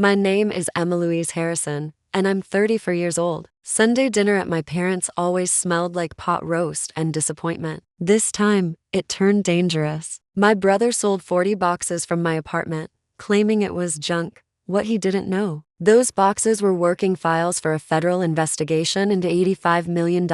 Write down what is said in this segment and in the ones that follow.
My name is Emma Louise Harrison, and I'm 34 years old. Sunday dinner at my parents' always smelled like pot roast and disappointment. This time, it turned dangerous. My brother sold 40 boxes from my apartment, claiming it was junk. What he didn't know, those boxes were working files for a federal investigation into $85 million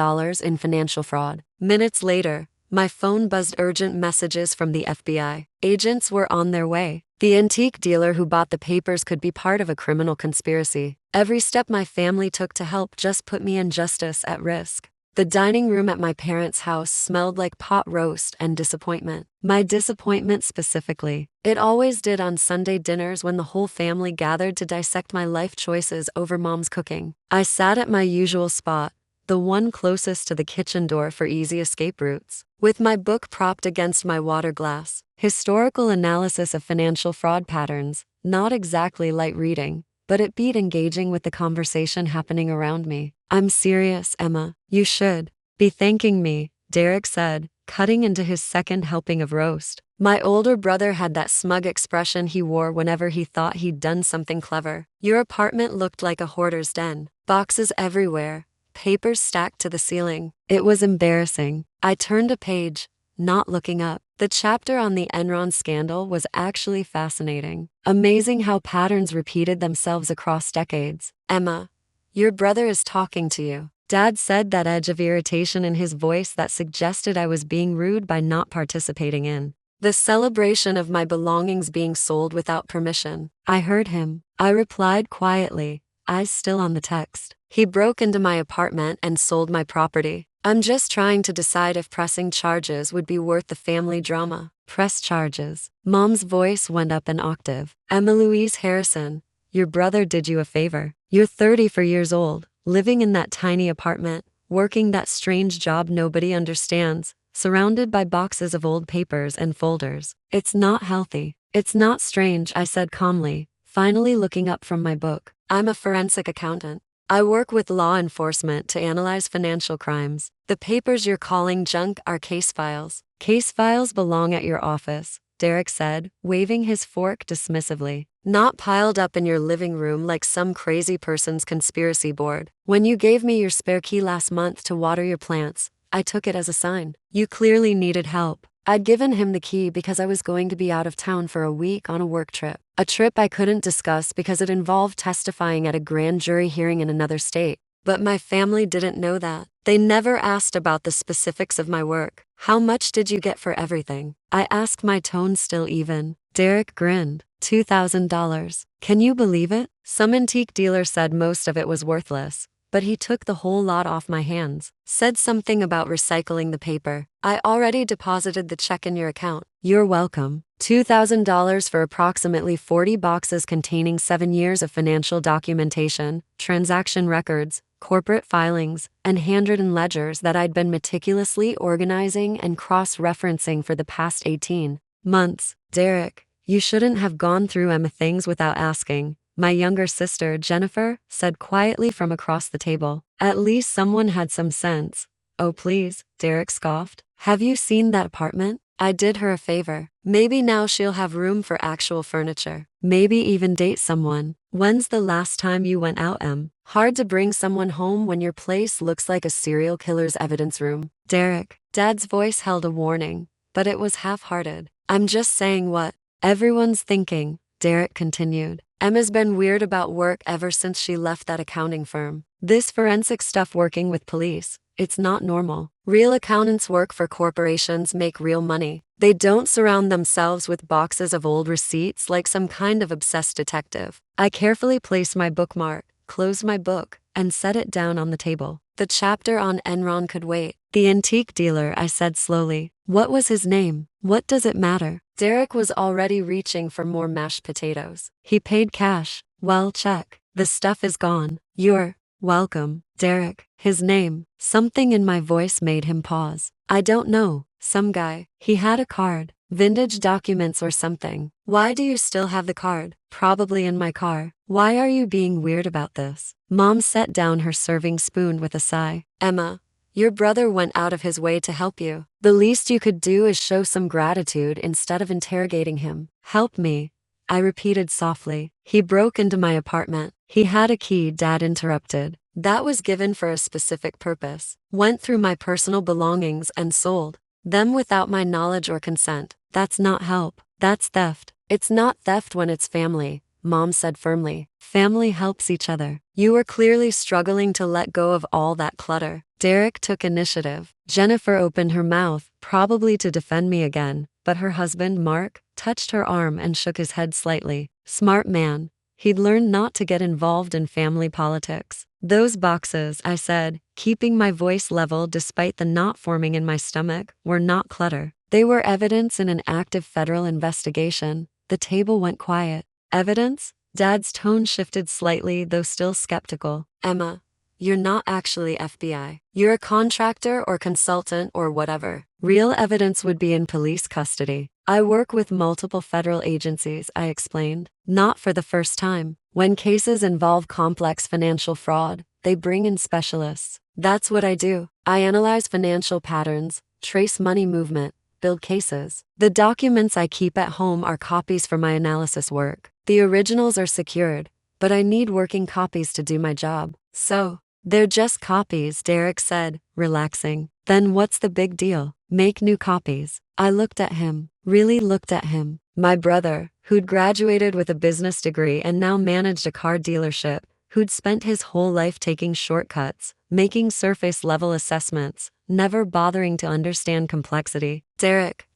in financial fraud. Minutes later, my phone buzzed urgent messages from the FBI. Agents were on their way. The antique dealer who bought the papers could be part of a criminal conspiracy. Every step my family took to help just put me and justice at risk. The dining room at my parents' house smelled like pot roast and disappointment. My disappointment specifically. It always did on Sunday dinners when the whole family gathered to dissect my life choices over mom's cooking. I sat at my usual spot, the one closest to the kitchen door for easy escape routes, with my book propped against my water glass. Historical analysis of financial fraud patterns, not exactly light reading, but it beat engaging with the conversation happening around me. I'm serious, Emma. You should be thanking me, Derek said, cutting into his second helping of roast. My older brother had that smug expression he wore whenever he thought he'd done something clever. Your apartment looked like a hoarder's den. Boxes everywhere, papers stacked to the ceiling. It was embarrassing. I turned a page, not looking up. The chapter on the Enron scandal was actually fascinating. Amazing how patterns repeated themselves across decades. Emma, your brother is talking to you. Dad said, that edge of irritation in his voice that suggested I was being rude by not participating in the celebration of my belongings being sold without permission. I heard him. I replied quietly, eyes still on the text. He broke into my apartment and sold my property. I'm just trying to decide if pressing charges would be worth the family drama. Press charges. Mom's voice went up an octave. Emma Louise Harrison, your brother did you a favor. You're 34 years old, living in that tiny apartment, working that strange job nobody understands, surrounded by boxes of old papers and folders. It's not healthy. It's not strange, I said calmly, finally looking up from my book. I'm a forensic accountant. I work with law enforcement to analyze financial crimes. The papers you're calling junk are case files. Case files belong at your office, Derek said, waving his fork dismissively. Not piled up in your living room like some crazy person's conspiracy board. When you gave me your spare key last month to water your plants, I took it as a sign. You clearly needed help. I'd given him the key because I was going to be out of town for a week on a work trip. A trip I couldn't discuss because it involved testifying at a grand jury hearing in another state. But my family didn't know that. They never asked about the specifics of my work. How much did you get for everything? I asked, my tone still even. Derek grinned. $2,000. Can you believe it? Some antique dealer said most of it was worthless, but he took the whole lot off my hands. Said something about recycling the paper. I already deposited the check in your account. You're welcome. $2,000 for approximately 40 boxes containing 7 years of financial documentation, transaction records, corporate filings, and handwritten ledgers that I'd been meticulously organizing and cross-referencing for the past 18 months. Derek, you shouldn't have gone through Emma things without asking, my younger sister, Jennifer, said quietly from across the table. At least someone had some sense. Oh please, Derek scoffed. Have you seen that apartment? I did her a favor. Maybe now she'll have room for actual furniture. Maybe even date someone. When's the last time you went out, Em? Hard to bring someone home when your place looks like a serial killer's evidence room. Derek, Dad's voice held a warning, but it was half-hearted. I'm just saying what everyone's thinking, Derek continued. Emma's been weird about work ever since she left that accounting firm. This forensic stuff working with police, it's not normal. Real accountants work for corporations, make real money. They don't surround themselves with boxes of old receipts like some kind of obsessed detective. I carefully placed my bookmark, closed my book, and set it down on the table. The chapter on Enron could wait. The antique dealer, I said slowly. What was his name? What does it matter? Derek was already reaching for more mashed potatoes. He paid cash. Well, check. The stuff is gone. You're welcome, Derek. His name. Something in my voice made him pause. I don't know. Some guy. He had a card. Vintage documents or something. Why do you still have the card? Probably in my car. Why are you being weird about this? Mom set down her serving spoon with a sigh. Emma, your brother went out of his way to help you. The least you could do is show some gratitude instead of interrogating him. Help me, I repeated softly. He broke into my apartment. He had a key, Dad interrupted. That was given for a specific purpose. Went through my personal belongings and sold them without my knowledge or consent. That's not help. That's theft. It's not theft when it's family, Mom said firmly. Family helps each other. You were clearly struggling to let go of all that clutter. Derek took initiative. Jennifer opened her mouth, probably to defend me again, but her husband, Mark, touched her arm and shook his head slightly. Smart man. He'd learned not to get involved in family politics. Those boxes, I said, keeping my voice level despite the knot forming in my stomach, were not clutter. They were evidence in an active federal investigation. The table went quiet. Evidence? Dad's tone shifted slightly, though still skeptical. Emma, you're not actually FBI. You're a contractor or consultant or whatever. Real evidence would be in police custody. I work with multiple federal agencies, I explained. Not for the first time. When cases involve complex financial fraud, they bring in specialists. That's what I do. I analyze financial patterns, trace money movement, build cases. The documents I keep at home are copies for my analysis work. The originals are secured, but I need working copies to do my job. So, they're just copies, Derek said, relaxing. Then what's the big deal? Make new copies. I looked at him, really looked at him. My brother, who'd graduated with a business degree and now managed a car dealership, who'd spent his whole life taking shortcuts, making surface-level assessments, never bothering to understand complexity. Derek,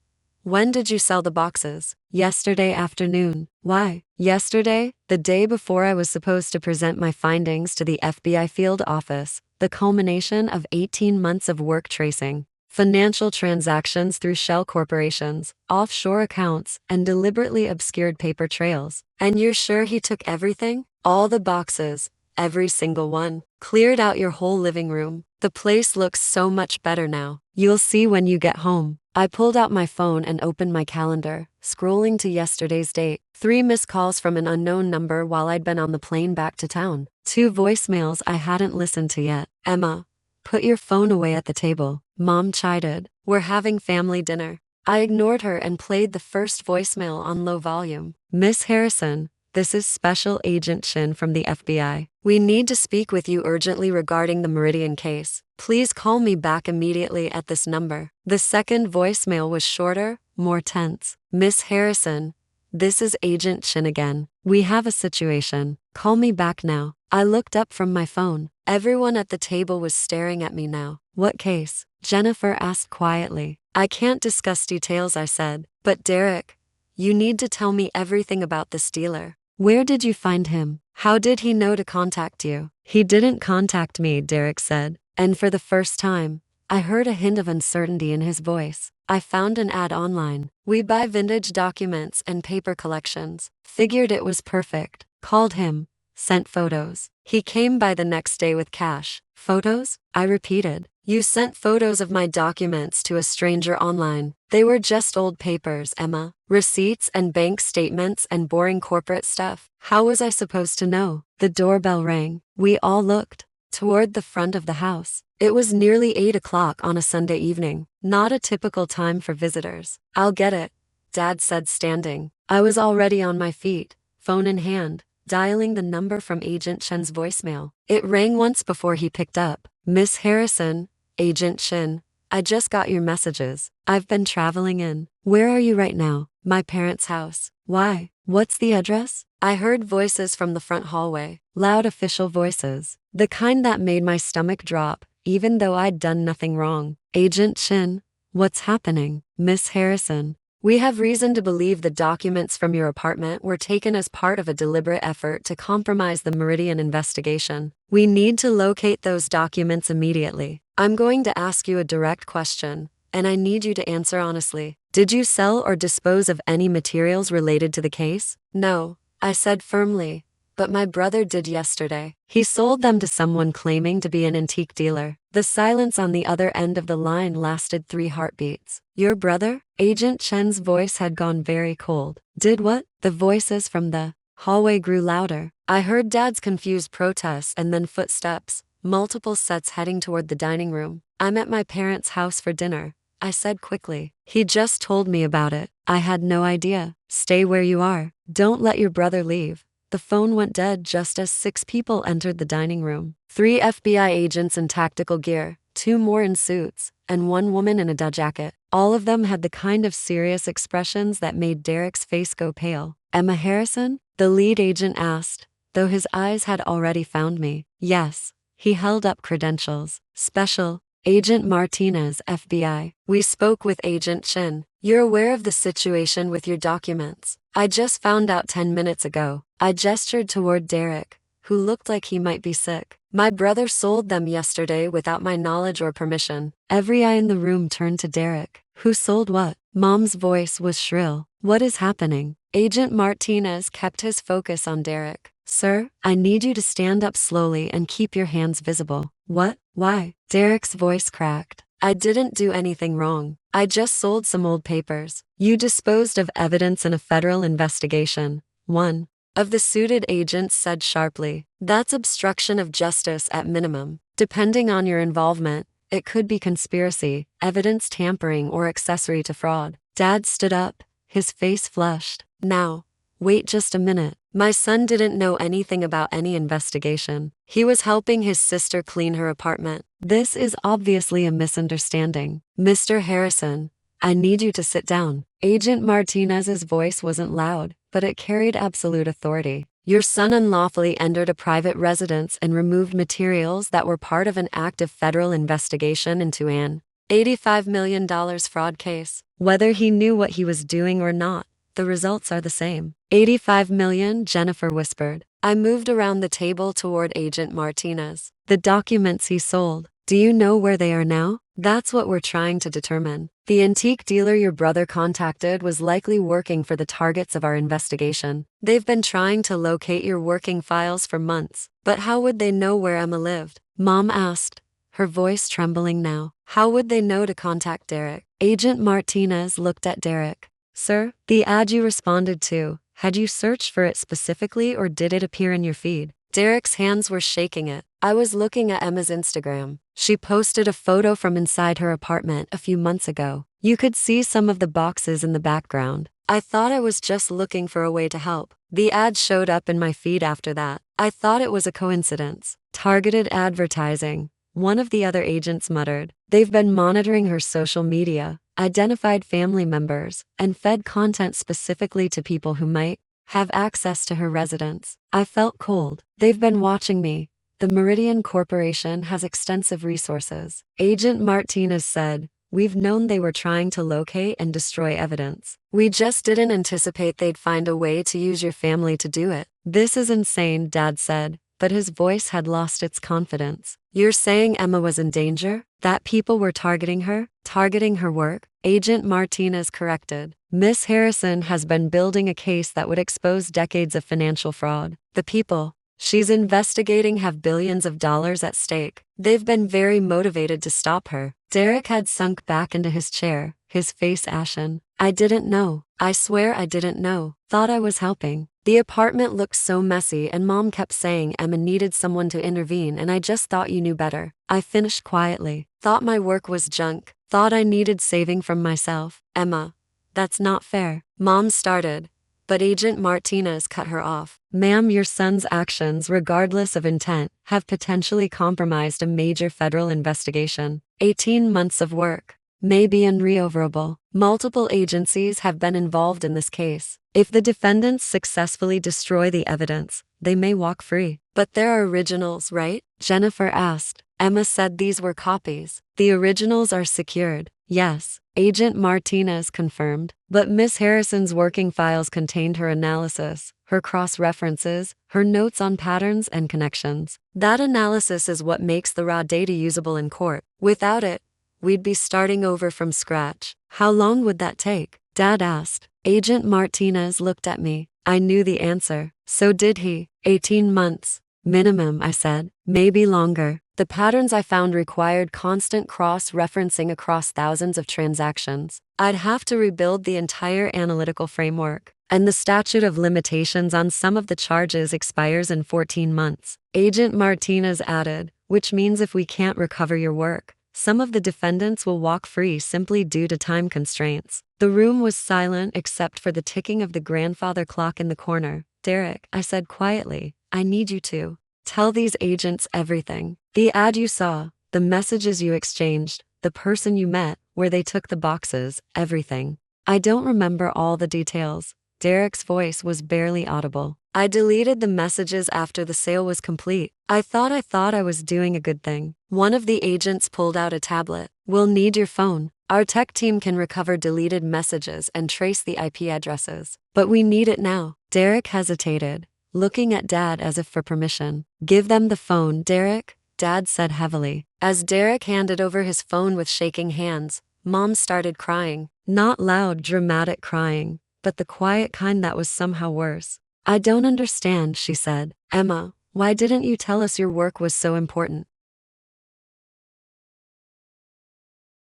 when did you sell the boxes? Yesterday afternoon. Why? Yesterday, the day before I was supposed to present my findings to the FBI field office, the culmination of 18 months of work tracing financial transactions through shell corporations, offshore accounts, and deliberately obscured paper trails. And you're sure he took everything? All the boxes, every single one. Cleared out your whole living room. The place looks so much better now. You'll see when you get home. I pulled out my phone and opened my calendar, scrolling to yesterday's date. 3 missed calls from an unknown number while I'd been on the plane back to town. 2 voicemails I hadn't listened to yet. Emma, put your phone away at the table, Mom chided. We're having family dinner. I ignored her and played the first voicemail on low volume. Miss Harrison, this is Special Agent Shin from the FBI. We need to speak with you urgently regarding the Meridian case. Please call me back immediately at this number. The second voicemail was shorter, more tense. Miss Harrison, this is Agent Shin again. We have a situation. Call me back now. I looked up from my phone. Everyone at the table was staring at me now. What case? Jennifer asked quietly. I can't discuss details, I said. But Derek, you need to tell me everything about this dealer. Where did you find him? How did he know to contact you? He didn't contact me, Derek said. And for the first time, I heard a hint of uncertainty in his voice. I found an ad online. We buy vintage documents and paper collections. Figured it was perfect. Called him. Sent photos. He came by the next day with cash. Photos? I repeated. You sent photos of my documents to a stranger online. They were just old papers, Emma. Receipts and bank statements and boring corporate stuff. How was I supposed to know? The doorbell rang. We all looked toward the front of the house. It was nearly 8 o'clock on a Sunday evening. Not a typical time for visitors. I'll get it, Dad said, standing. I was already on my feet, phone in hand, dialing the number from Agent Shin's voicemail. It rang once before he picked up. Miss Harrison, Agent Shin, I just got your messages. I've been traveling in. Where are you right now? My parents' house. Why? What's the address? I heard voices from the front hallway. Loud official voices. The kind that made my stomach drop, even though I'd done nothing wrong. Agent Shin, what's happening? Miss Harrison, we have reason to believe the documents from your apartment were taken as part of a deliberate effort to compromise the Meridian investigation. We need to locate those documents immediately. I'm going to ask you a direct question, and I need you to answer honestly. Did you sell or dispose of any materials related to the case? No, I said firmly, but my brother did yesterday. He sold them to someone claiming to be an antique dealer. The silence on the other end of the line lasted 3 heartbeats. Your brother? Agent Chen's voice had gone very cold. Did what? The voices from the hallway grew louder. I heard Dad's confused protests and then footsteps, multiple sets heading toward the dining room. I'm at my parents' house for dinner, I said quickly. He just told me about it. I had no idea. Stay where you are. Don't let your brother leave. The phone went dead just as 6 people entered the dining room. 3 FBI agents in tactical gear, 2 more in suits, and 1 woman in a jacket. All of them had the kind of serious expressions that made Derek's face go pale. Emma Harrison? The lead agent asked, though his eyes had already found me. Yes. He held up credentials. Special Agent Martinez, FBI. We spoke with Agent Chin. You're aware of the situation with your documents. I just found out 10 minutes ago. I gestured toward Derek, who looked like he might be sick. My brother sold them yesterday without my knowledge or permission. Every eye in the room turned to Derek. Who sold what? Mom's voice was shrill. What is happening? Agent Martinez kept his focus on Derek. Sir, I need you to stand up slowly and keep your hands visible. What? Why? Derek's voice cracked. I didn't do anything wrong. I just sold some old papers. You disposed of evidence in a federal investigation. One of the suited agents said sharply. That's obstruction of justice at minimum. Depending on your involvement, it could be conspiracy, evidence tampering, or accessory to fraud. Dad stood up, his face flushed. Now, wait just a minute. My son didn't know anything about any investigation. He was helping his sister clean her apartment. This is obviously a misunderstanding. Mr. Harrison, I need you to sit down. Agent Martinez's voice wasn't loud, but it carried absolute authority. Your son unlawfully entered a private residence and removed materials that were part of an active federal investigation into an $85 million fraud case. Whether he knew what he was doing or not, the results are the same. 85 million, Jennifer whispered. I moved around the table toward Agent Martinez. The documents he sold. Do you know where they are now? That's what we're trying to determine. The antique dealer your brother contacted was likely working for the targets of our investigation. They've been trying to locate your working files for months. But how would they know where Emma lived? Mom asked, her voice trembling now. How would they know to contact Derek? Agent Martinez looked at Derek. Sir, the ad you responded to, had you searched for it specifically or did it appear in your feed? Derek's hands were shaking it. I was looking at Emma's Instagram. She posted a photo from inside her apartment a few months ago. You could see some of the boxes in the background. I thought I was just looking for a way to help. The ad showed up in my feed after that. I thought it was a coincidence. Targeted advertising, one of the other agents muttered. They've been monitoring her social media, identified family members, and fed content specifically to people who might have access to her residence. I felt cold. They've been watching me. The Meridian Corporation has extensive resources. Agent Martinez said, we've known they were trying to locate and destroy evidence. We just didn't anticipate they'd find a way to use your family to do it. This is insane, Dad said, but his voice had lost its confidence. You're saying Emma was in danger? That people were targeting her? Targeting her work? Agent Martinez corrected. Miss Harrison has been building a case that would expose decades of financial fraud. The people she's investigating have billions of dollars at stake. They've been very motivated to stop her. Derek had sunk back into his chair, his face ashen. I didn't know. I swear I didn't know. Thought I was helping. The apartment looked so messy and Mom kept saying Emma needed someone to intervene and I just thought you knew better. I finished quietly. Thought my work was junk. Thought I needed saving from myself. Emma, that's not fair. Mom started, but Agent Martinez cut her off. Ma'am, your son's actions, regardless of intent, have potentially compromised a major federal investigation. 18 months of work may be unrecoverable. Multiple agencies have been involved in this case. If the defendants successfully destroy the evidence, they may walk free. But there are originals, right? Jennifer asked. Emma said these were copies. The originals are secured. Yes, Agent Martinez confirmed. But Miss Harrison's working files contained her analysis, her cross-references, her notes on patterns and connections. That analysis is what makes the raw data usable in court. Without it, we'd be starting over from scratch. How long would that take? Dad asked. Agent Martinez looked at me. I knew the answer. So did he. 18 months. Minimum, I said. Maybe longer. The patterns I found required constant cross-referencing across thousands of transactions. I'd have to rebuild the entire analytical framework. And the statute of limitations on some of the charges expires in 14 months. Agent Martinez added, which means if we can't recover your work, Some of the defendants will walk free simply due to time constraints. The room was silent except for the ticking of the grandfather clock in the corner. Derek, I said quietly, I need you to tell these agents everything. The ad you saw, the messages you exchanged, the person you met, where they took the boxes, everything. I don't remember all the details. Derek's voice was barely audible. I deleted the messages after the sale was complete. I thought I was doing a good thing. One of the agents pulled out a tablet. We'll need your phone. Our tech team can recover deleted messages and trace the IP addresses. But we need it now. Derek hesitated, looking at Dad as if for permission. Give them the phone, Derek, Dad said heavily. As Derek handed over his phone with shaking hands, Mom started crying. Not loud, dramatic crying, but the quiet kind that was somehow worse. I don't understand, she said. Emma, why didn't you tell us your work was so important?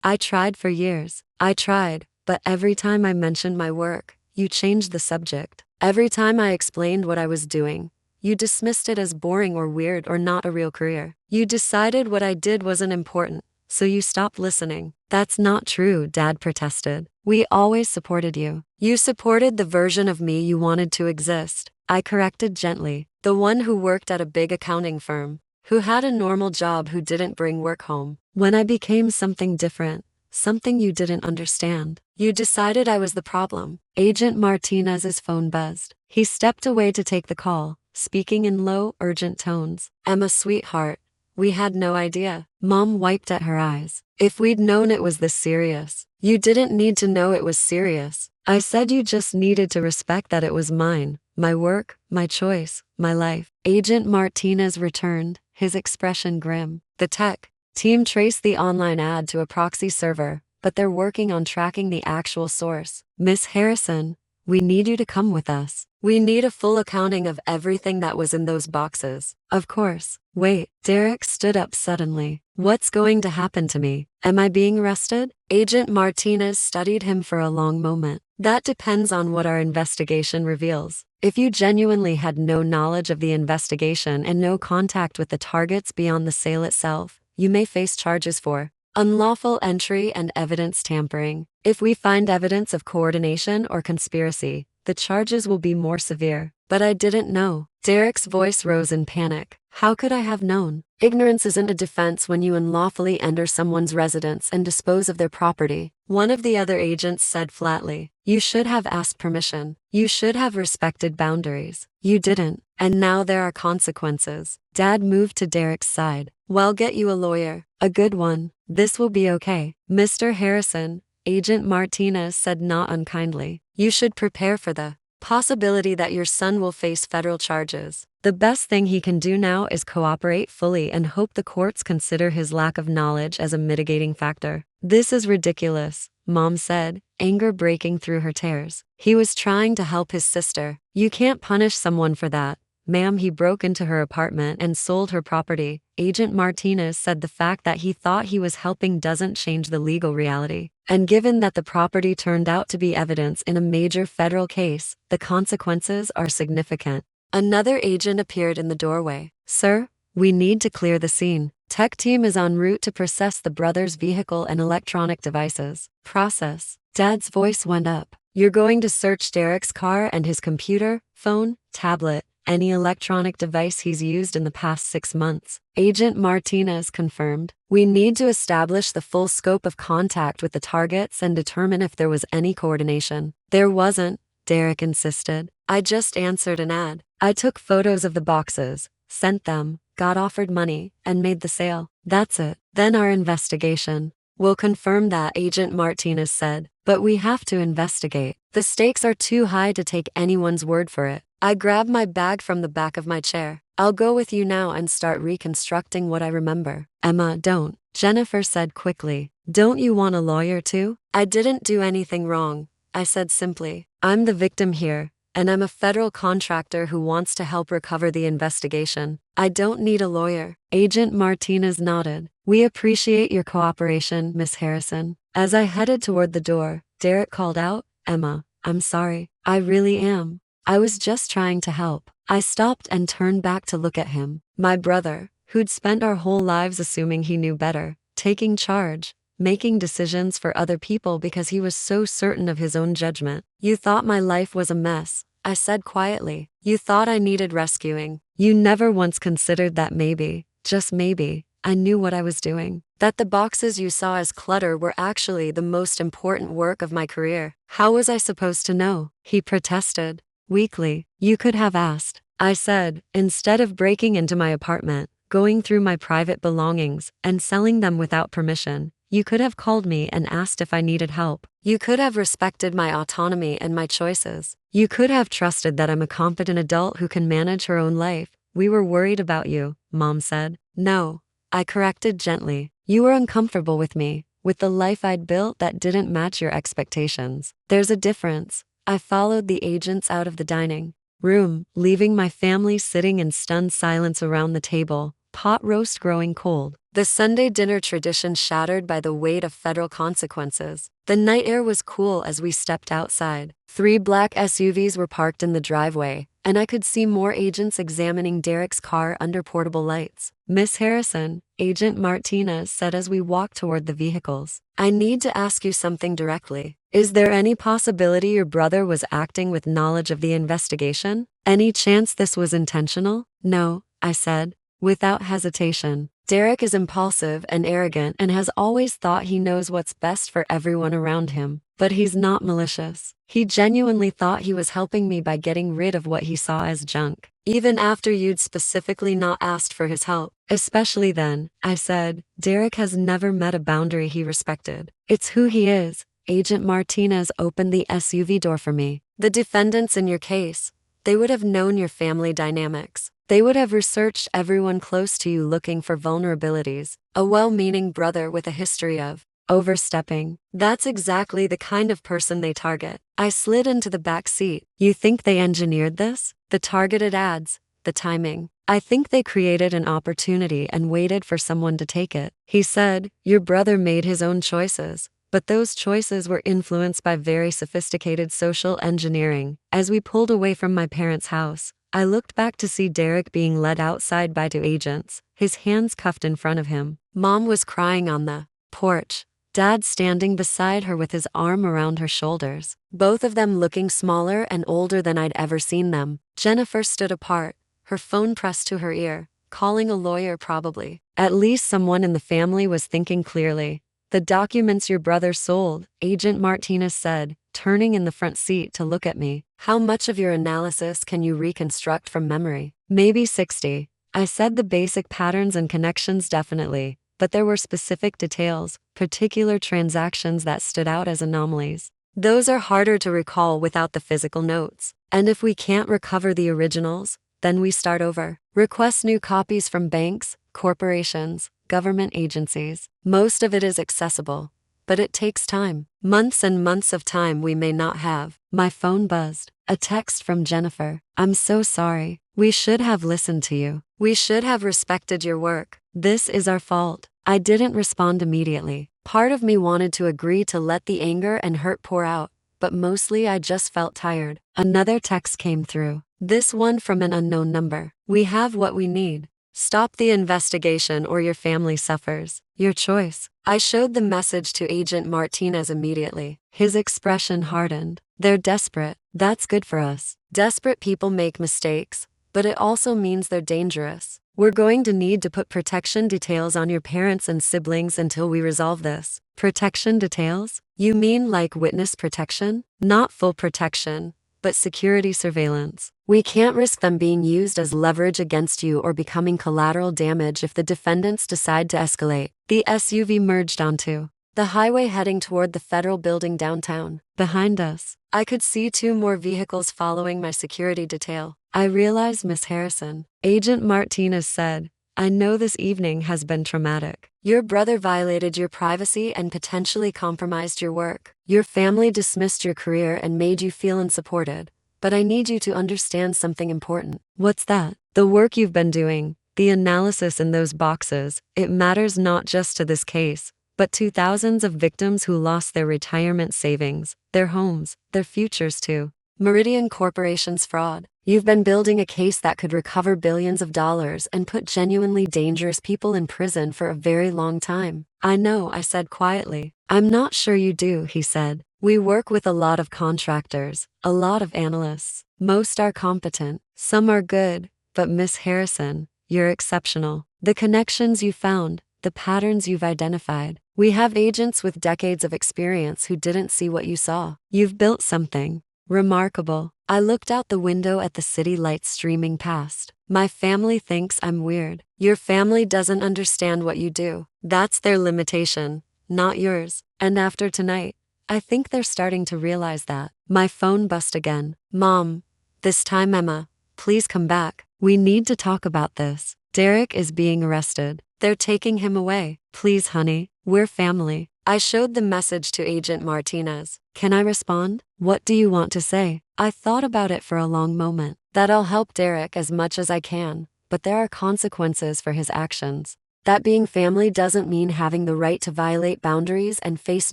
I tried for years. I tried, but every time I mentioned my work, you changed the subject. Every time I explained what I was doing, you dismissed it as boring or weird or not a real career. You decided what I did wasn't important, so you stopped listening. That's not true, Dad protested. We always supported you. You supported the version of me you wanted to exist. I corrected gently. The one who worked at a big accounting firm, who had a normal job, who didn't bring work home. When I became something different, something you didn't understand, you decided I was the problem. Agent Martinez's phone buzzed. He stepped away to take the call, speaking in low, urgent tones. Emma, sweetheart, we had no idea. Mom wiped at her eyes. If we'd known it was this serious. You didn't need to know it was serious. I said you just needed to respect that it was mine, my work, my choice, my life. Agent Martinez returned, his expression grim. The tech team traced the online ad to a proxy server, but they're working on tracking the actual source. Miss Harrison, we need you to come with us. We need a full accounting of everything that was in those boxes. Of course. Wait, Derek stood up suddenly. What's going to happen to me? Am I being arrested? Agent Martinez studied him for a long moment. That depends on what our investigation reveals. If you genuinely had no knowledge of the investigation and no contact with the targets beyond the sale itself, you may face charges for unlawful entry and evidence tampering. If we find evidence of coordination or conspiracy, the charges will be more severe. But I didn't know. Derek's voice rose in panic. How could I have known? Ignorance isn't a defense when you unlawfully enter someone's residence and dispose of their property. One of the other agents said flatly. You should have asked permission. You should have respected boundaries. You didn't. And now there are consequences. Dad moved to Derek's side. Well, get you a lawyer. A good one. This will be okay. Mr. Harrison, Agent Martinez said not unkindly. You should prepare for the possibility that your son will face federal charges. The best thing he can do now is cooperate fully and hope the courts consider his lack of knowledge as a mitigating factor. This is ridiculous, Mom said, anger breaking through her tears. He was trying to help his sister. You can't punish someone for that. Ma'am, he broke into her apartment and sold her property. Agent Martinez said the fact that he thought he was helping doesn't change the legal reality. And given that the property turned out to be evidence in a major federal case, the consequences are significant. Another agent appeared in the doorway. Sir, we need to clear the scene. Tech team is en route to process the brothers' vehicle and electronic devices. Process. Dad's voice went up. You're going to search Derek's car and his computer, phone, tablet, any electronic device he's used in the past 6 months. Agent Martinez confirmed. We need to establish the full scope of contact with the targets and determine if there was any coordination. There wasn't, Derek insisted. I just answered an ad. I took photos of the boxes, sent them, got offered money, and made the sale. That's it. Then our investigation will confirm that, Agent Martinez said. But we have to investigate. The stakes are too high to take anyone's word for it. I grabbed my bag from the back of my chair. I'll go with you now and start reconstructing what I remember. Emma, don't. Jennifer said quickly. Don't you want a lawyer too? I didn't do anything wrong, I said simply. I'm the victim here, and I'm a federal contractor who wants to help recover the investigation. I don't need a lawyer. Agent Martinez nodded. We appreciate your cooperation, Miss Harrison. As I headed toward the door, Derek called out, Emma, I'm sorry. I really am. I was just trying to help. I stopped and turned back to look at him. My brother, who'd spent our whole lives assuming he knew better, taking charge, making decisions for other people because he was so certain of his own judgment. You thought my life was a mess, I said quietly. You thought I needed rescuing. You never once considered that maybe, just maybe, I knew what I was doing. That the boxes you saw as clutter were actually the most important work of my career. How was I supposed to know? He protested. Weakly. You could have asked, I said, instead of breaking into my apartment, going through my private belongings, and selling them without permission. You could have called me and asked if I needed help. You could have respected my autonomy and my choices. You could have trusted that I'm a competent adult who can manage her own life. We were worried about you, Mom said. No, I corrected gently. You were uncomfortable with me, with the life I'd built that didn't match your expectations. There's a difference. I followed the agents out of the dining room, leaving my family sitting in stunned silence around the table, pot roast growing cold. The Sunday dinner tradition shattered by the weight of federal consequences. The night air was cool as we stepped outside. 3 black SUVs were parked in the driveway, and I could see more agents examining Derek's car under portable lights. Miss Harrison, Agent Martinez said as we walked toward the vehicles. I need to ask you something directly. Is there any possibility your brother was acting with knowledge of the investigation? Any chance this was intentional? No, I said, without hesitation. Derek is impulsive and arrogant and has always thought he knows what's best for everyone around him. But he's not malicious. He genuinely thought he was helping me by getting rid of what he saw as junk. Even after you'd specifically not asked for his help. Especially then, I said, Derek has never met a boundary he respected. It's who he is. Agent Martinez opened the SUV door for me. The defendants in your case, they would have known your family dynamics. They would have researched everyone close to you looking for vulnerabilities. A well-meaning brother with a history of overstepping. That's exactly the kind of person they target. I slid into the back seat. You think they engineered this? The targeted ads, the timing. I think they created an opportunity and waited for someone to take it. He said, your brother made his own choices. But those choices were influenced by very sophisticated social engineering. As we pulled away from my parents' house, I looked back to see Derek being led outside by 2 agents, his hands cuffed in front of him. Mom was crying on the porch, Dad standing beside her with his arm around her shoulders, both of them looking smaller and older than I'd ever seen them. Jennifer stood apart, her phone pressed to her ear, calling a lawyer probably. At least someone in the family was thinking clearly. The documents your brother sold, Agent Martinez said, turning in the front seat to look at me. How much of your analysis can you reconstruct from memory? Maybe 60. I said the basic patterns and connections definitely, but there were specific details, particular transactions that stood out as anomalies. Those are harder to recall without the physical notes. And if we can't recover the originals, then we start over. Request new copies from banks, corporations, government agencies. Most of it is accessible, but it takes time. Months and months of time we may not have. My phone buzzed. A text from Jennifer. I'm so sorry. We should have listened to you. We should have respected your work. This is our fault. I didn't respond immediately. Part of me wanted to agree to let the anger and hurt pour out, but mostly I just felt tired. Another text came through. This one from an unknown number. We have what we need. Stop the investigation or your family suffers. Your choice. I showed the message to Agent Martinez immediately. His expression hardened. They're desperate. That's good for us. Desperate people make mistakes, but it also means they're dangerous. We're going to need to put protection details on your parents and siblings until we resolve this. Protection details? You mean like witness protection? Not full protection, but security surveillance. We can't risk them being used as leverage against you or becoming collateral damage if the defendants decide to escalate. The SUV merged onto the highway heading toward the federal building downtown. Behind us, I could see 2 more vehicles following my security detail. I realized, Miss Harrison, Agent Martinez said, I know this evening has been traumatic. Your brother violated your privacy and potentially compromised your work. Your family dismissed your career and made you feel unsupported. But I need you to understand something important. What's that? The work you've been doing, the analysis in those boxes, it matters not just to this case, but to thousands of victims who lost their retirement savings, their homes, their futures too. Meridian Corporation's fraud. You've been building a case that could recover billions of dollars and put genuinely dangerous people in prison for a very long time. I know, I said quietly. I'm not sure you do, he said. We work with a lot of contractors, a lot of analysts. Most are competent, some are good, but Miss Harrison, you're exceptional. The connections you found, the patterns you've identified. We have agents with decades of experience who didn't see what you saw. You've built something remarkable. I looked out the window at the city lights streaming past. My family thinks I'm weird. Your family doesn't understand what you do. That's their limitation, not yours. And after tonight, I think they're starting to realize that. My phone buzzed again. Mom, this time Emma, please come back. We need to talk about this. Derek is being arrested. They're taking him away. Please, honey, we're family. I showed the message to Agent Martinez. Can I respond? What do you want to say? I thought about it for a long moment. That I'll help Derek as much as I can, but there are consequences for his actions. That being family doesn't mean having the right to violate boundaries and face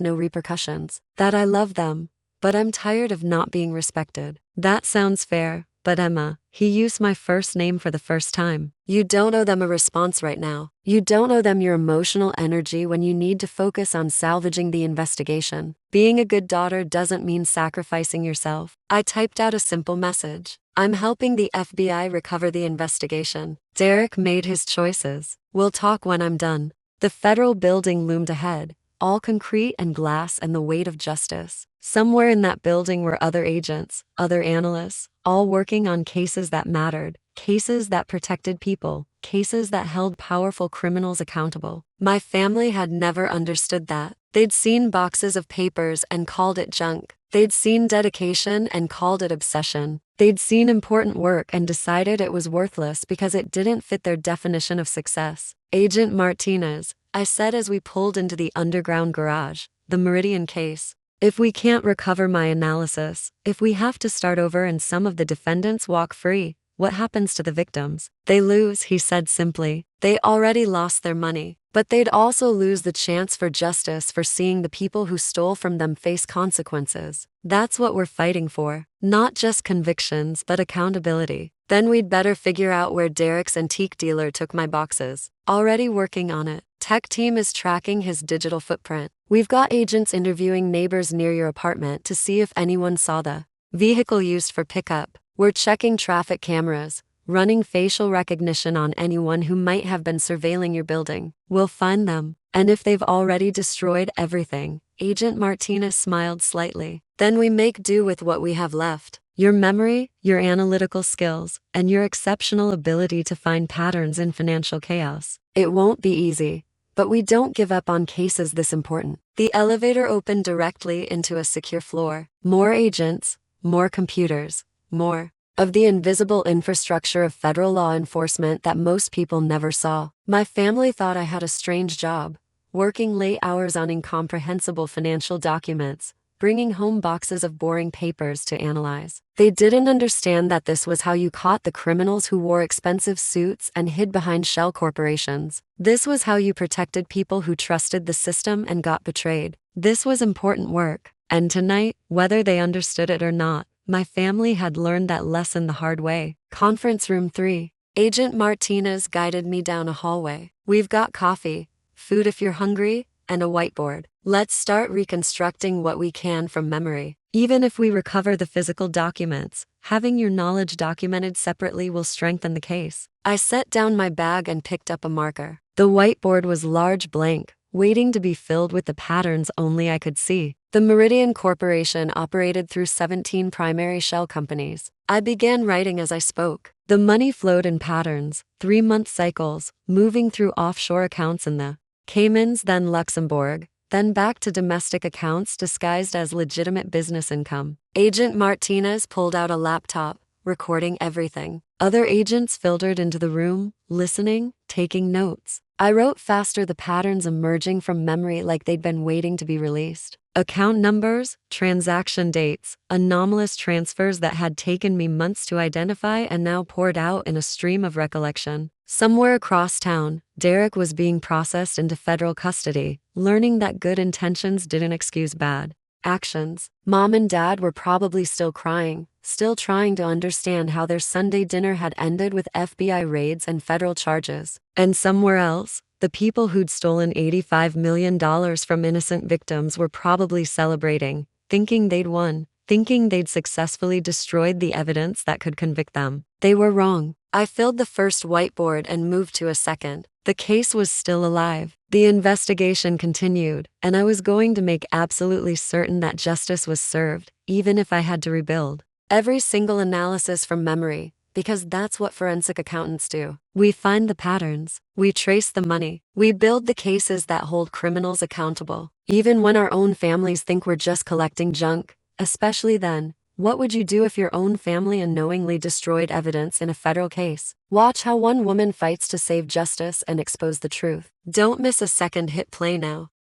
no repercussions. That I love them, but I'm tired of not being respected. That sounds fair, but Emma, he used my first name for the first time. You don't owe them a response right now. You don't owe them your emotional energy when you need to focus on salvaging the investigation. Being a good daughter doesn't mean sacrificing yourself. I typed out a simple message. I'm helping the FBI recover the investigation. Derek made his choices. We'll talk when I'm done. The federal building loomed ahead, all concrete and glass and the weight of justice. Somewhere in that building were other agents, other analysts, all working on cases that mattered, cases that protected people, cases that held powerful criminals accountable. My family had never understood that. They'd seen boxes of papers and called it junk. They'd seen dedication and called it obsession. They'd seen important work and decided it was worthless because it didn't fit their definition of success. Agent Martinez, I said as we pulled into the underground garage, the Meridian case. If we can't recover my analysis, if we have to start over and some of the defendants walk free, what happens to the victims? They lose, he said simply. They already lost their money, but they'd also lose the chance for justice for seeing the people who stole from them face consequences. That's what we're fighting for. Not just convictions, but accountability. Then we'd better figure out where Derek's antique dealer took my boxes. Already working on it. Tech team is tracking his digital footprint. We've got agents interviewing neighbors near your apartment to see if anyone saw the vehicle used for pickup. We're checking traffic cameras, running facial recognition on anyone who might have been surveilling your building. We'll find them. And if they've already destroyed everything, Agent Martinez smiled slightly, then we make do with what we have left. Your memory, your analytical skills, and your exceptional ability to find patterns in financial chaos. It won't be easy, but we don't give up on cases this important. The elevator opened directly into a secure floor. More agents, more computers, more of the invisible infrastructure of federal law enforcement that most people never saw. My family thought I had a strange job, working late hours on incomprehensible financial documents, bringing home boxes of boring papers to analyze. They didn't understand that this was how you caught the criminals who wore expensive suits and hid behind shell corporations. This was how you protected people who trusted the system and got betrayed. This was important work. And tonight, whether they understood it or not, my family had learned that lesson the hard way. Conference room 3. Agent Martinez guided me down a hallway. We've got coffee, food if you're hungry, and a whiteboard. Let's start reconstructing what we can from memory. Even if we recover the physical documents, having your knowledge documented separately will strengthen the case. I set down my bag and picked up a marker. The whiteboard was large blank, waiting to be filled with the patterns only I could see. The Meridian Corporation operated through 17 primary shell companies. I began writing as I spoke. The money flowed in patterns, 3-month cycles, moving through offshore accounts in the Caymans, then Luxembourg, then back to domestic accounts disguised as legitimate business income. Agent Martinez pulled out a laptop, recording everything. Other agents filtered into the room, listening, taking notes. I wrote faster, the patterns emerging from memory like they'd been waiting to be released. Account numbers, transaction dates, anomalous transfers that had taken me months to identify and now poured out in a stream of recollection. Somewhere across town, Derek was being processed into federal custody, learning that good intentions didn't excuse bad. actions. Mom and Dad were probably still crying, still trying to understand how their Sunday dinner had ended with FBI raids and federal charges. And somewhere else, the people who'd stolen $85 million from innocent victims were probably celebrating, thinking they'd won, thinking they'd successfully destroyed the evidence that could convict them. They were wrong. I filled the first whiteboard and moved to a second. The case was still alive. The investigation continued, and I was going to make absolutely certain that justice was served, even if I had to rebuild every single analysis from memory, because that's what forensic accountants do. We find the patterns, we trace the money, we build the cases that hold criminals accountable, even when our own families think we're just collecting junk. Especially then, what would you do if your own family unknowingly destroyed evidence in a federal case? Watch how one woman fights to save justice and expose the truth. Don't miss a second. Hit play now.